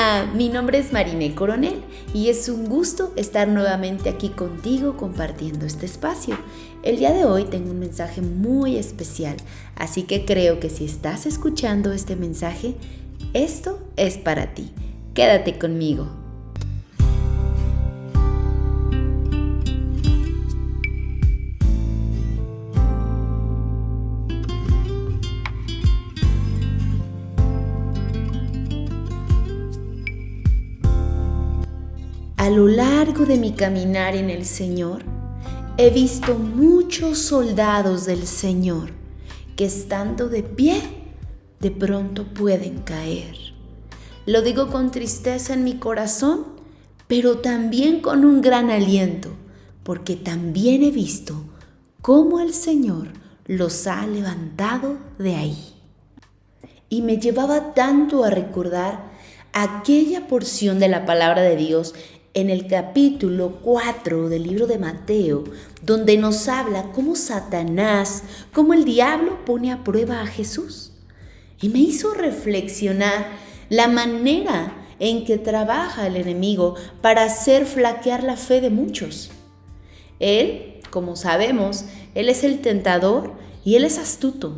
Hola, mi nombre es Marine Coronel y es un gusto estar nuevamente aquí contigo compartiendo este espacio. El día de hoy tengo un mensaje muy especial, así que creo que si estás escuchando este mensaje, esto es para ti. Quédate conmigo. A lo largo de mi caminar en el Señor, he visto muchos soldados del Señor que estando de pie, de pronto pueden caer. Lo digo con tristeza en mi corazón, pero también con un gran aliento, porque también he visto cómo el Señor los ha levantado de ahí. Y me llevaba tanto a recordar aquella porción de la palabra de Dios en el capítulo 4 del libro de Mateo, donde nos habla cómo Satanás, cómo el diablo pone a prueba a Jesús. Y me hizo reflexionar la manera en que trabaja el enemigo para hacer flaquear la fe de muchos. Él, como sabemos, él es el tentador y él es astuto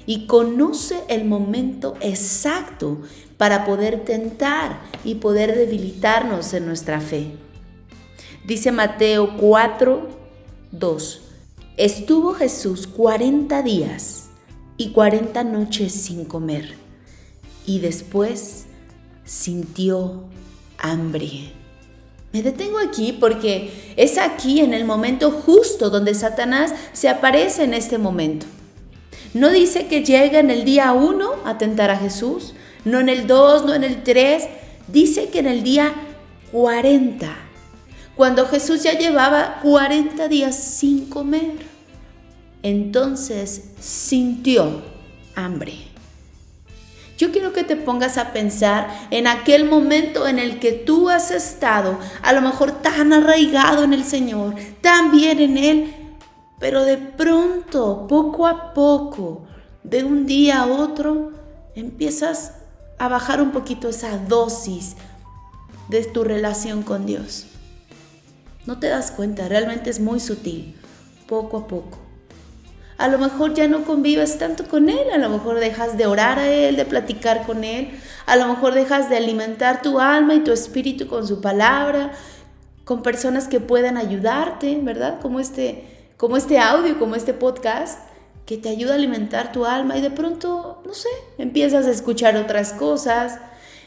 y conoce el momento exacto para poder tentar y poder debilitarnos en nuestra fe. Dice Mateo 4:2. Estuvo Jesús 40 días y 40 noches sin comer, y después sintió hambre. Me detengo aquí porque es aquí en el momento justo donde Satanás se aparece en este momento. No dice que llega en el día 1 a tentar a Jesús, no en el 2, no en el 3, dice que en el día 40, cuando Jesús ya llevaba 40 días sin comer. Entonces sintió hambre. Yo quiero que te pongas a pensar en aquel momento en el que tú has estado, a lo mejor tan arraigado en el Señor, tan bien en Él, pero de pronto, poco a poco, de un día a otro, empiezas a bajar un poquito esa dosis de tu relación con Dios. No te das cuenta, realmente es muy sutil, poco a poco. A lo mejor ya no convives tanto con Él, a lo mejor dejas de orar a Él, de platicar con Él, a lo mejor dejas de alimentar tu alma y tu espíritu con su palabra, con personas que puedan ayudarte, ¿verdad? Como este audio, como este podcast, que te ayuda a alimentar tu alma y de pronto, no sé, empiezas a escuchar otras cosas,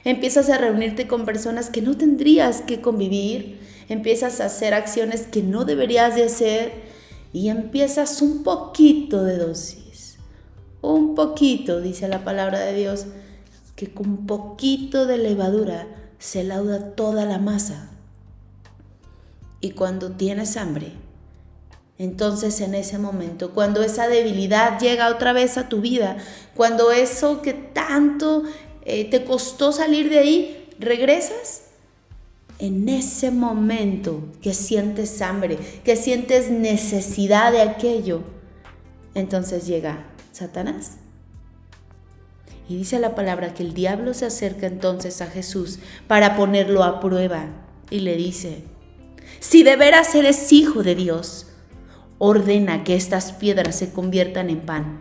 empiezas a reunirte con personas que no tendrías que convivir, empiezas a hacer acciones que no deberías de hacer y empiezas un poquito de dosis, un poquito, dice la palabra de Dios, que con poquito de levadura se lauda toda la masa. Y cuando tienes hambre, entonces en ese momento, cuando esa debilidad llega otra vez a tu vida, cuando eso que tanto te costó salir de ahí, regresas, en ese momento que sientes hambre, que sientes necesidad de aquello, entonces llega Satanás. Y dice la palabra que el diablo se acerca entonces a Jesús para ponerlo a prueba y le dice: si de veras eres hijo de Dios, ordena que estas piedras se conviertan en pan.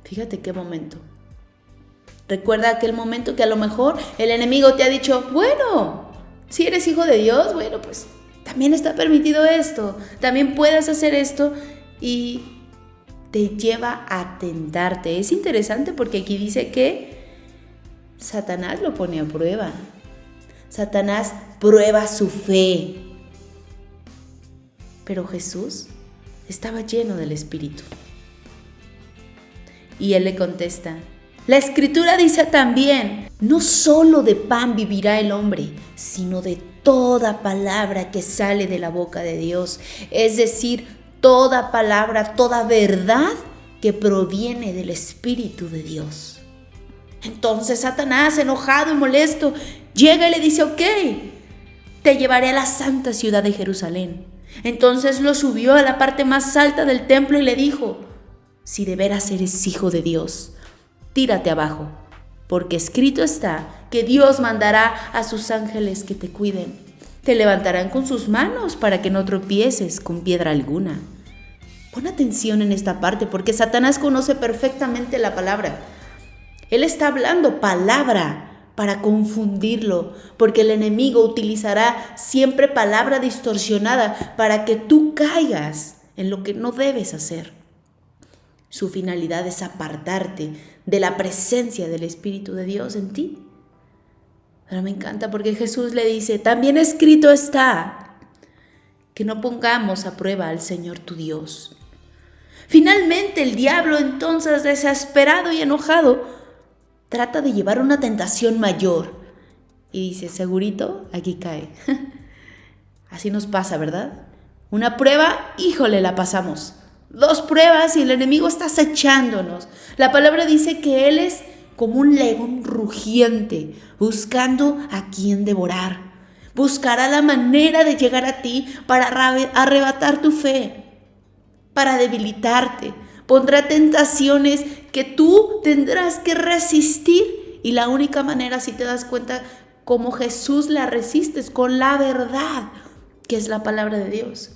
Fíjate qué momento. Recuerda aquel momento que a lo mejor el enemigo te ha dicho: bueno, si eres hijo de Dios, bueno, pues también está permitido esto, también puedes hacer esto, y te lleva a tentarte. Es interesante porque aquí dice que Satanás lo pone a prueba. Satanás prueba su fe. Pero Jesús estaba lleno del Espíritu. Y él le contesta: la Escritura dice también, no solo de pan vivirá el hombre, sino de toda palabra que sale de la boca de Dios. Es decir, toda palabra, toda verdad que proviene del Espíritu de Dios. Entonces Satanás, enojado y molesto, llega y le dice: ok, te llevaré a la santa ciudad de Jerusalén. Entonces lo subió a la parte más alta del templo y le dijo: si de veras eres hijo de Dios, tírate abajo, porque escrito está que Dios mandará a sus ángeles que te cuiden. Te levantarán con sus manos para que no tropieces con piedra alguna. Pon atención en esta parte porque Satanás conoce perfectamente la palabra. Él está hablando palabra para confundirlo, porque el enemigo utilizará siempre palabra distorsionada para que tú caigas en lo que no debes hacer. Su finalidad es apartarte de la presencia del Espíritu de Dios en ti. Pero me encanta porque Jesús le dice, también escrito está que no pongamos a prueba al Señor tu Dios. Finalmente el diablo, entonces desesperado y enojado, trata de llevar una tentación mayor y dice, segurito, aquí cae. Así nos pasa, ¿verdad? Una prueba, híjole, la pasamos. 2 pruebas y el enemigo está acechándonos. La palabra dice que él es como un león rugiente, buscando a quien devorar. Buscará la manera de llegar a ti para arrebatar tu fe, para debilitarte. Pondrá tentaciones que tú tendrás que resistir. Y la única manera, si te das cuenta, como Jesús la resistes, con la verdad, que es la palabra de Dios.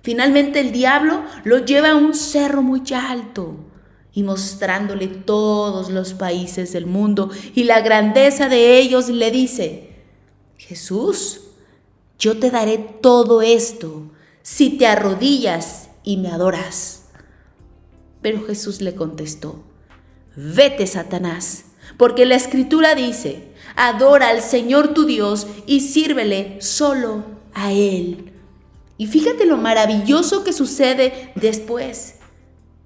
Finalmente el diablo lo lleva a un cerro muy alto y mostrándole todos los países del mundo y la grandeza de ellos, le dice, Jesús, yo te daré todo esto si te arrodillas y me adoras. Pero Jesús le contestó, vete, Satanás, porque la Escritura dice, adora al Señor tu Dios y sírvele solo a Él. Y fíjate lo maravilloso que sucede después.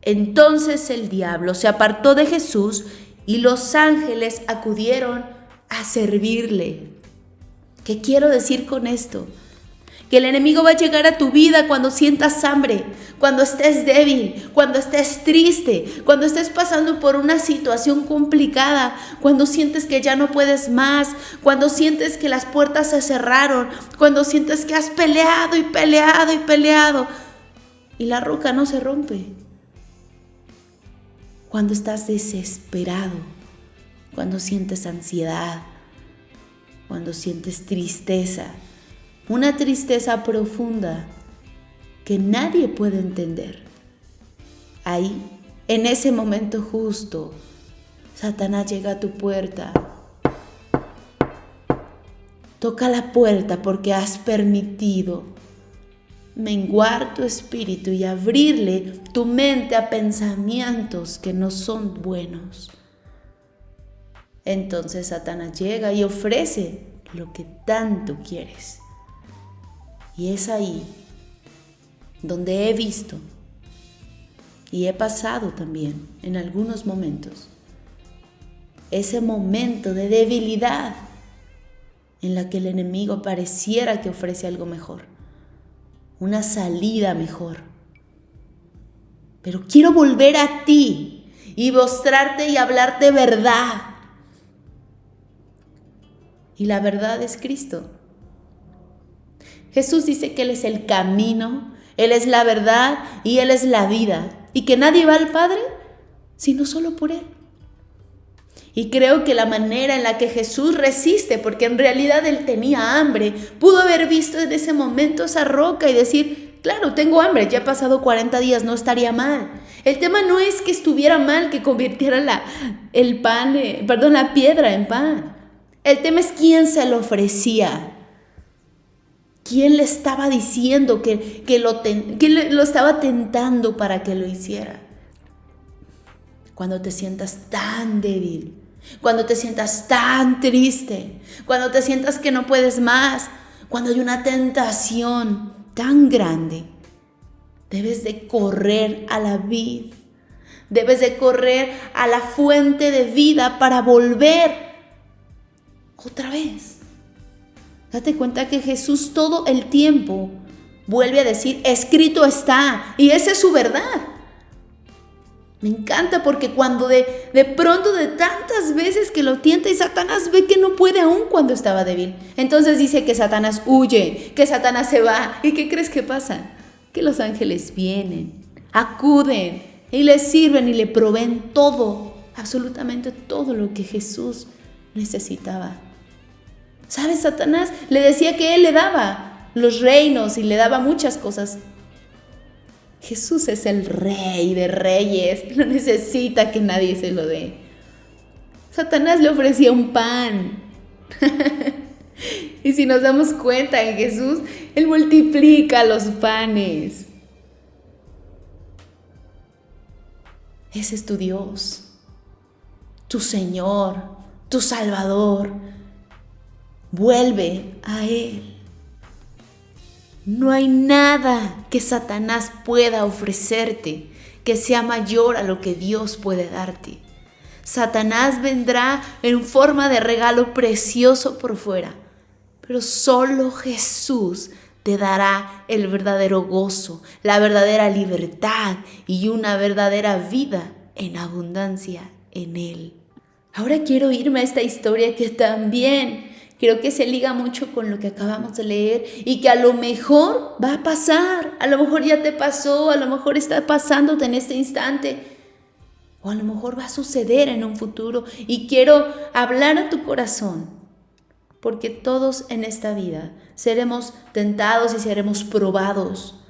Entonces el diablo se apartó de Jesús y los ángeles acudieron a servirle. ¿Qué quiero decir con esto? Que el enemigo va a llegar a tu vida cuando sientas hambre, cuando estés débil, cuando estés triste, cuando estés pasando por una situación complicada, cuando sientes que ya no puedes más, cuando sientes que las puertas se cerraron, cuando sientes que has peleado y peleado y peleado y la roca no se rompe. Cuando estás desesperado, cuando sientes ansiedad, cuando sientes tristeza, una tristeza profunda que nadie puede entender. Ahí, en ese momento justo, Satanás llega a tu puerta. Toca la puerta porque has permitido menguar tu espíritu y abrirle tu mente a pensamientos que no son buenos. Entonces Satanás llega y ofrece lo que tanto quieres. Y es ahí donde he visto y he pasado también en algunos momentos ese momento de debilidad en la que el enemigo pareciera que ofrece algo mejor, una salida mejor. Pero quiero volver a ti y mostrarte y hablarte verdad. Y la verdad es Cristo. Jesús dice que Él es el camino, Él es la verdad y Él es la vida. Y que nadie va al Padre sino solo por Él. Y creo que la manera en la que Jesús resiste, porque en realidad Él tenía hambre, pudo haber visto en ese momento esa roca y decir, claro, tengo hambre, ya he pasado 40 días, no estaría mal. El tema no es que estuviera mal que convirtiera la piedra en pan. El tema es quién se lo ofrecía. ¿Quién le estaba diciendo que lo estaba tentando para que lo hiciera? Cuando te sientas tan débil, cuando te sientas tan triste, cuando te sientas que no puedes más, cuando hay una tentación tan grande, debes de correr a la vid, debes de correr a la fuente de vida para volver otra vez. Date cuenta que Jesús todo el tiempo vuelve a decir, escrito está, y esa es su verdad. Me encanta porque cuando de pronto de tantas veces que lo tienta y Satanás ve que no puede aún cuando estaba débil, entonces dice que Satanás huye, que Satanás se va. ¿Y qué crees que pasa? Que los ángeles vienen, acuden y le sirven y le proveen todo absolutamente todo lo que Jesús necesitaba. ¿Sabes? Satanás le decía que él le daba los reinos y le daba muchas cosas. Jesús es el Rey de reyes, no necesita que nadie se lo dé. Satanás le ofrecía un pan. Y si nos damos cuenta en Jesús, Él multiplica los panes. Ese es tu Dios, tu Señor, tu Salvador. Vuelve a Él. No hay nada que Satanás pueda ofrecerte que sea mayor a lo que Dios puede darte. Satanás vendrá en forma de regalo precioso por fuera, pero solo Jesús te dará el verdadero gozo, la verdadera libertad y una verdadera vida en abundancia en Él. Ahora quiero irme a esta historia que también creo que se liga mucho con lo que acabamos de leer y que a lo mejor va a pasar, a lo mejor ya te pasó, a lo mejor está pasándote en este instante. O a lo mejor va a suceder en un futuro y quiero hablar a tu corazón, porque todos en esta vida seremos tentados y seremos probados.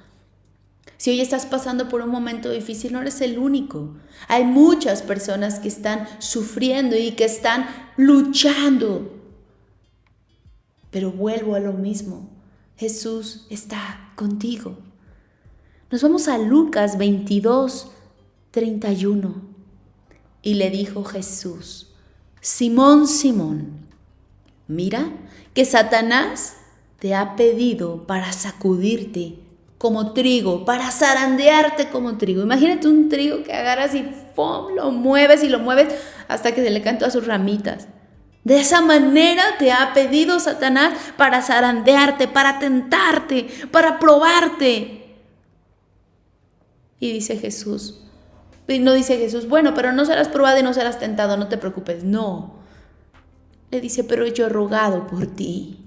Si hoy estás pasando por un momento difícil, no eres el único. Hay muchas personas que están sufriendo y que están luchando. Pero vuelvo a lo mismo, Jesús está contigo. Nos vamos a Lucas 22:31. Y le dijo Jesús: Simón, Simón, mira que Satanás te ha pedido para sacudirte como trigo, para zarandearte como trigo. Imagínate un trigo que agarras y ¡pum!, lo mueves y lo mueves hasta que se le caen todas sus ramitas. De esa manera te ha pedido Satanás para zarandearte, para tentarte, para probarte. Y dice Jesús, y no dice Jesús, bueno, pero no serás probado y no serás tentado, no te preocupes. No. Le dice, pero yo he rogado por ti,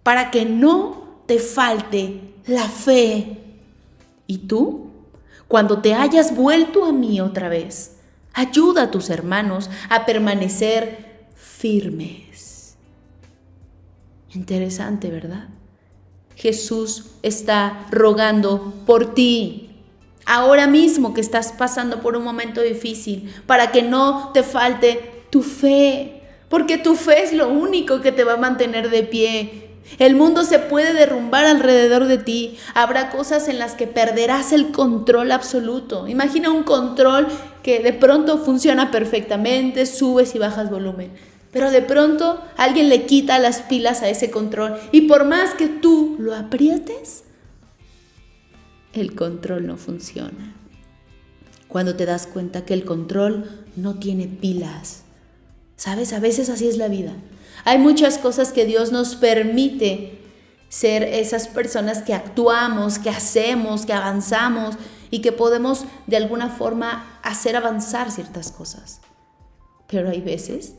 para que no te falte la fe. Y tú, cuando te hayas vuelto a mí otra vez, ayuda a tus hermanos a permanecer firmes. Interesante, ¿verdad? Jesús está rogando por ti. Ahora mismo que estás pasando por un momento difícil, para que no te falte tu fe, porque tu fe es lo único que te va a mantener de pie. El mundo se puede derrumbar alrededor de ti. Habrá cosas en las que perderás el control absoluto. Imagina un control que de pronto funciona perfectamente, subes y bajas volumen. Pero de pronto alguien le quita las pilas a ese control y por más que tú lo aprietes, el control no funciona. Cuando te das cuenta que el control no tiene pilas. ¿Sabes? A veces así es la vida. Hay muchas cosas que Dios nos permite ser esas personas que actuamos, que hacemos, que avanzamos y que podemos de alguna forma hacer avanzar ciertas cosas. Pero hay veces,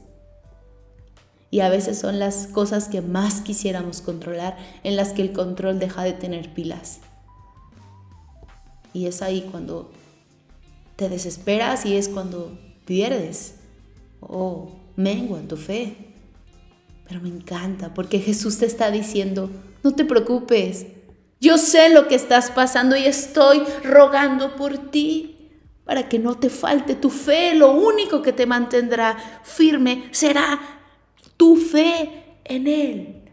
y a veces son las cosas que más quisiéramos controlar, en las que el control deja de tener pilas. Y es ahí cuando te desesperas y es cuando pierdes o mengua tu fe. Pero me encanta porque Jesús te está diciendo, no te preocupes, yo sé lo que estás pasando y estoy rogando por ti para que no te falte tu fe. Lo único que te mantendrá firme será tu fe en Él.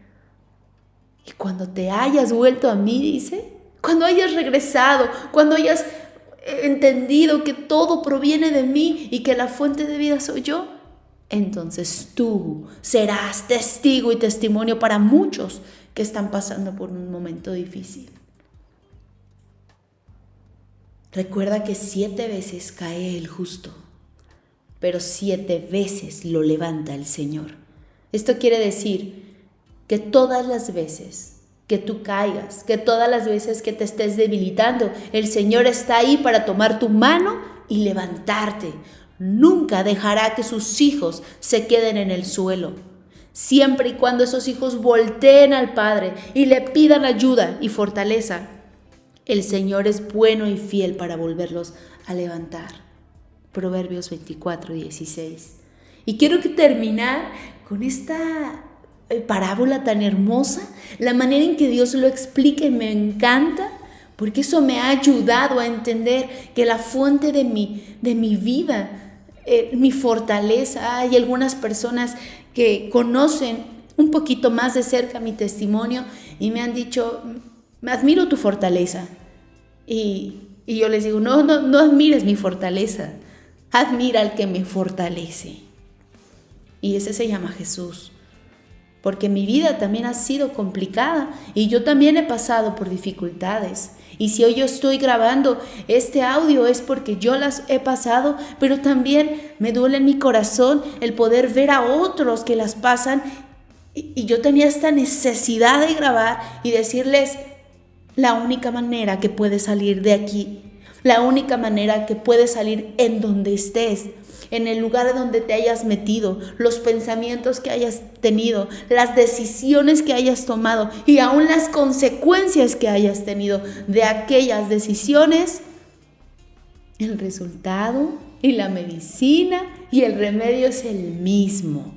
Y cuando te hayas vuelto a mí, dice, cuando hayas regresado, cuando hayas entendido que todo proviene de mí y que la fuente de vida soy yo, entonces tú serás testigo y testimonio para muchos que están pasando por un momento difícil. Recuerda que 7 veces cae el justo, pero 7 veces lo levanta el Señor. Esto quiere decir que todas las veces que tú caigas, que todas las veces que te estés debilitando, el Señor está ahí para tomar tu mano y levantarte. Nunca dejará que sus hijos se queden en el suelo. Siempre y cuando esos hijos volteen al Padre y le pidan ayuda y fortaleza, el Señor es bueno y fiel para volverlos a levantar. Proverbios 24:16. Y quiero terminar con esta parábola tan hermosa, la manera en que Dios lo explica y me encanta, porque eso me ha ayudado a entender que la fuente de mi vida, mi fortaleza, hay algunas personas que conocen un poquito más de cerca mi testimonio y me han dicho, admiro tu fortaleza. Y yo les digo, no admires mi fortaleza, admira al que me fortalece. Y ese se llama Jesús. Porque mi vida también ha sido complicada y yo también he pasado por dificultades. Y si hoy yo estoy grabando este audio es porque yo las he pasado, pero también me duele en mi corazón el poder ver a otros que las pasan. Y yo tenía esta necesidad de grabar y decirles la única manera que puedes salir de aquí, la única manera que puedes salir en donde estés, en el lugar donde te hayas metido, los pensamientos que hayas tenido, las decisiones que hayas tomado y aún las consecuencias que hayas tenido de aquellas decisiones, el resultado y la medicina y el remedio es el mismo.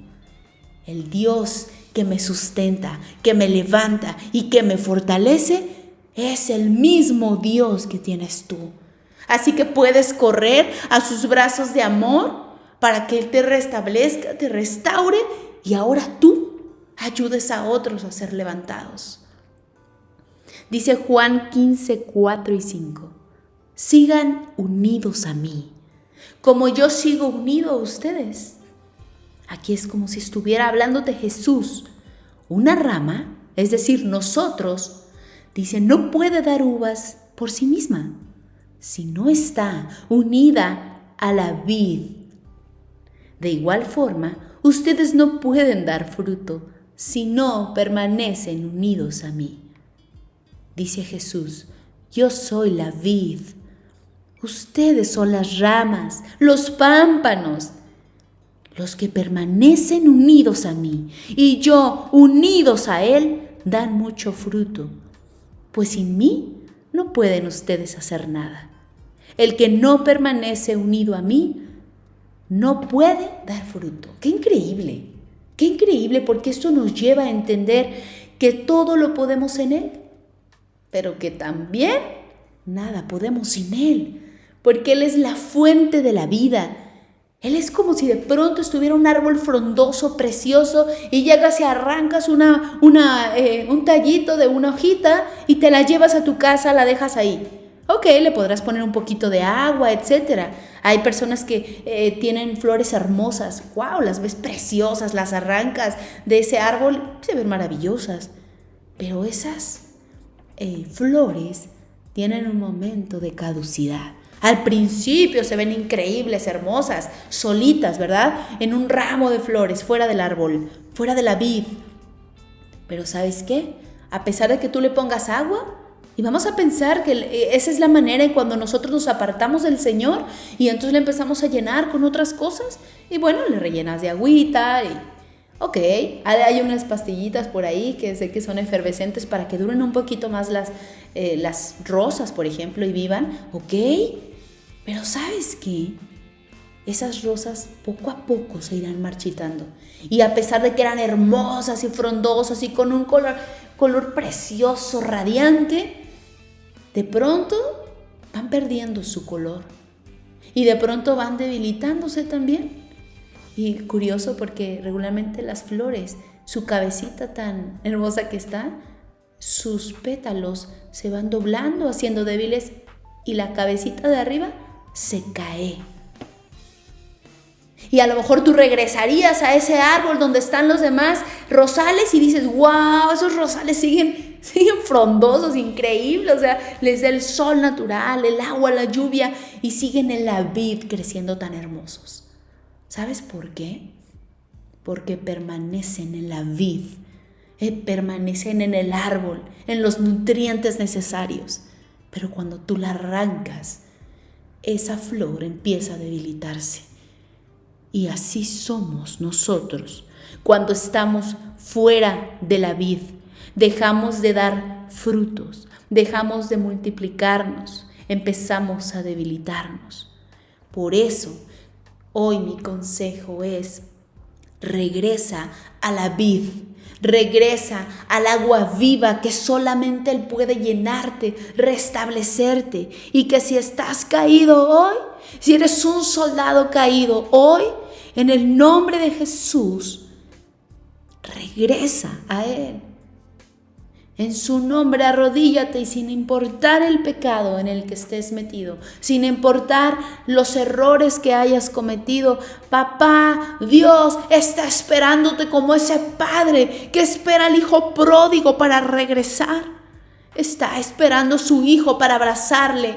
El Dios que me sustenta, que me levanta y que me fortalece es el mismo Dios que tienes tú. Así que puedes correr a sus brazos de amor para que Él te restablezca, te restaure y ahora tú ayudes a otros a ser levantados. Dice Juan 15, 4 y 5. Sigan unidos a mí, como yo sigo unido a ustedes. Aquí es como si estuviera hablándote Jesús. Una rama, es decir, nosotros, dice, no puede dar uvas por sí misma si no está unida a la vid. De igual forma, ustedes no pueden dar fruto si no permanecen unidos a mí. Dice Jesús, yo soy la vid, ustedes son las ramas, los pámpanos. Los que permanecen unidos a mí y yo unidos a Él dan mucho fruto, pues sin mí no pueden ustedes hacer nada. El que no permanece unido a mí no puede dar fruto. ¡Qué increíble! ¡Qué increíble! Porque esto nos lleva a entender que todo lo podemos en Él, pero que también nada podemos sin Él, porque Él es la fuente de la vida. Él es como si de pronto estuviera un árbol frondoso, precioso, y llegas y arrancas un tallito de una hojita y te la llevas a tu casa, la dejas ahí. Ok, le podrás poner un poquito de agua, etc. Hay personas que tienen flores hermosas. ¡Wow! Las ves preciosas, las arrancas de ese árbol, se ven maravillosas. Pero esas flores tienen un momento de caducidad. Al principio se ven increíbles, hermosas, solitas, ¿verdad? En un ramo de flores, fuera del árbol, fuera de la vid. Pero ¿sabes qué? A pesar de que tú le pongas agua, y vamos a pensar que esa es la manera en cuando nosotros nos apartamos del Señor y entonces le empezamos a llenar con otras cosas. Y bueno, le rellenas de agüita y... Ok, hay unas pastillitas por ahí que sé que son efervescentes para que duren un poquito más las rosas, por ejemplo, y vivan. Ok, pero ¿sabes qué? Esas rosas poco a poco se irán marchitando. Y a pesar de que eran hermosas y frondosas y con un color precioso, radiante, de pronto van perdiendo su color. Y de pronto van debilitándose también. Y curioso porque regularmente las flores, su cabecita tan hermosa que está, sus pétalos se van doblando, haciendo débiles y la cabecita de arriba se cae. Y a lo mejor tú regresarías a ese árbol donde están los demás rosales y dices, wow, esos rosales siguen frondosos, increíbles, o sea, les da el sol natural, el agua, la lluvia y siguen en la vid creciendo tan hermosos. ¿Sabes por qué? Porque permanecen en la vid, permanecen en el árbol, en los nutrientes necesarios. Pero cuando tú la arrancas, esa flor empieza a debilitarse. Y así somos nosotros. Cuando estamos fuera de la vid, dejamos de dar frutos, dejamos de multiplicarnos, empezamos a debilitarnos. Por eso, hoy mi consejo es: regresa a la vid, regresa al agua viva que solamente Él puede llenarte, restablecerte. Y que si estás caído hoy, si eres un soldado caído hoy, en el nombre de Jesús, regresa a Él. En su nombre arrodíllate y sin importar el pecado en el que estés metido, sin importar los errores que hayas cometido, papá, Dios está esperándote como ese padre que espera al hijo pródigo para regresar. Está esperando a su hijo para abrazarle,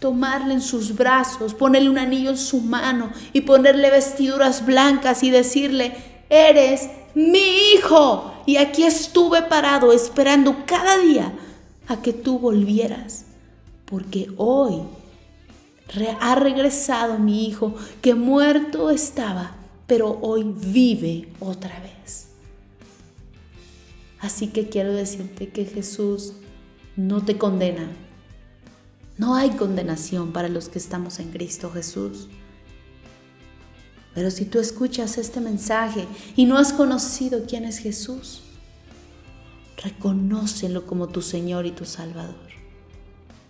tomarle en sus brazos, ponerle un anillo en su mano y ponerle vestiduras blancas y decirle: eres mi hijo. Y aquí estuve parado esperando cada día a que tú volvieras, porque hoy ha regresado mi hijo, que muerto estaba, pero hoy vive otra vez. Así que quiero decirte que Jesús no te condena. No hay condenación para los que estamos en Cristo Jesús. Pero si tú escuchas este mensaje y no has conocido quién es Jesús, reconócelo como tu Señor y tu Salvador.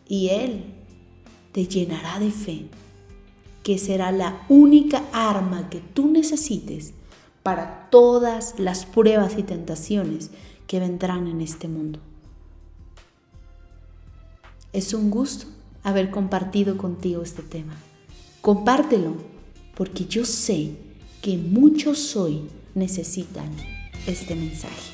Y Él te llenará de fe, que será la única arma que tú necesites para todas las pruebas y tentaciones que vendrán en este mundo. Es un gusto haber compartido contigo este tema. Compártelo, porque yo sé que muchos hoy necesitan este mensaje.